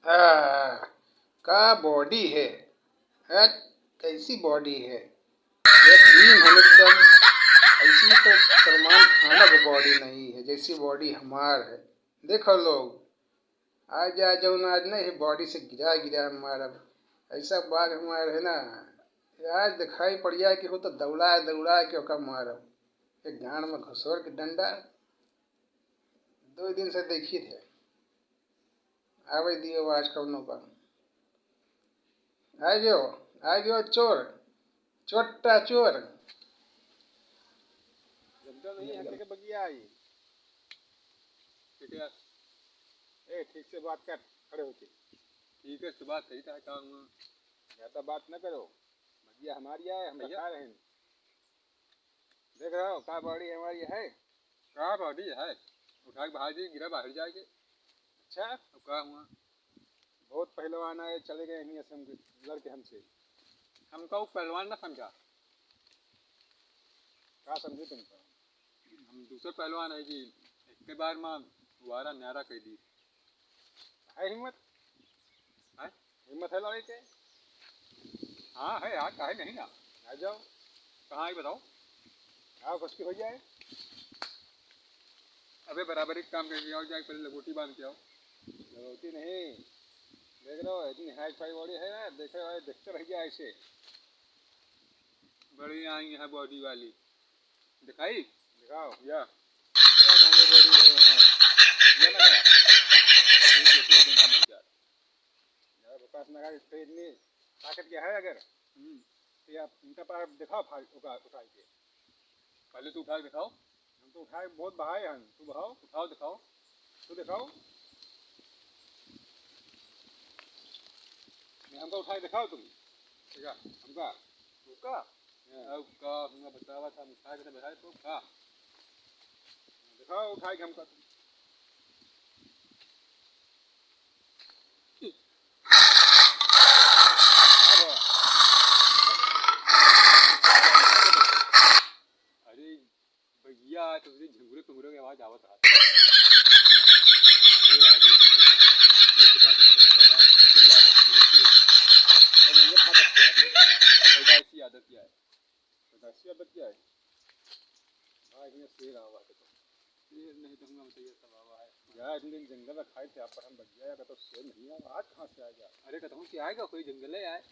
आह, का बॉडी है। हट, कैसी बॉडी है ये। भीम हम एकदम। ऐसी तो सलमान खान की बॉडी नहीं है जैसी बॉडी हमार है। देखो लोग, आज आ जाओ ना, आज नहीं बॉडी से गिरा गिरा हमारा ऐसा बाघ हमारा है ना। आज दिखाई पड़ जाए कि हो तो दौड़ा दौड़ा के ओका मारब एक गांड में घसोर के डंडा। 2 दिन से देखी थे आवे दियो आज कौनो का। आ गयो चोर, छोटा चोर। जनता नहीं हटे के बगिया आई। ठीक है, ए ठीक से बात कर, खड़े होके। ठीक है, तो बात सही था काम। ज्यादा बात न करो, बगिया हमारी है, हम बता रहे हैं। देख रहे हो का बॉडी हमारी है। क्या बॉडी है, उठा के बाहर जी गिरा बाहर जाके। अच्छा, अब क्या हुआ। बहुत पहलवान आए चले गए नहीं असम के लड़के हमसे। हमको पहलवान ना समझा। क्या समझे तुमको। हम दूसरे पहलवान है जी, एक के बार में वारा न्यारा कह दी है हिम्मत। है, हिम्मत है लड़ाई के। हाँ है यार, काहे नहीं ना। आ जाओ, कहाँ है बताओ। आओ कुछ की हो जाए। अबे बराबर एक काम करके आओ, जाके पहले लंगोटी बांध के आओ। होती नहीं, देख रहे हो इतनी हाई फाई बॉडी है ना, देखे भाई देखते रह गया ऐसे। बड़ी आई है बॉडी वाली, दिखाई दिखाओ या महंगे बॉडी है। ये लगा ये छोटे एकदम का मिल जाए। यार बकवास ना कर, इससे इतनी ताकत क्या है अगर। तो यार इनका पास दिखाओ उठा के। पहले तो उठा के दिखाओ। हम तो उठाए बहुत बहाए हैं, तू बहाओ। उठाओ दिखाओ। तू दिखाओ, हमको उठा के दिखाओ तुम। ठीक है, हमका रुका। अब का हमने बतावा था, उठा के बैठाए तो का दिखाओ उठा के हमका तुम। अरे भैया तो झुंगरे पुंगरे की आवाज आवत रहा। पैदाइशी आदत क्या है। पैदाइशी आदत क्या है। हाँ इसमें शेर आवा तो शेर नहीं तो हमें बताइए सब आवा है। यार इतने दिन जंगल में खाए थे आप पर हम बच गया तो शेर नहीं आया, आज कहाँ से आ गया। अरे कहता हूँ कि आएगा कोई जंगल है आए।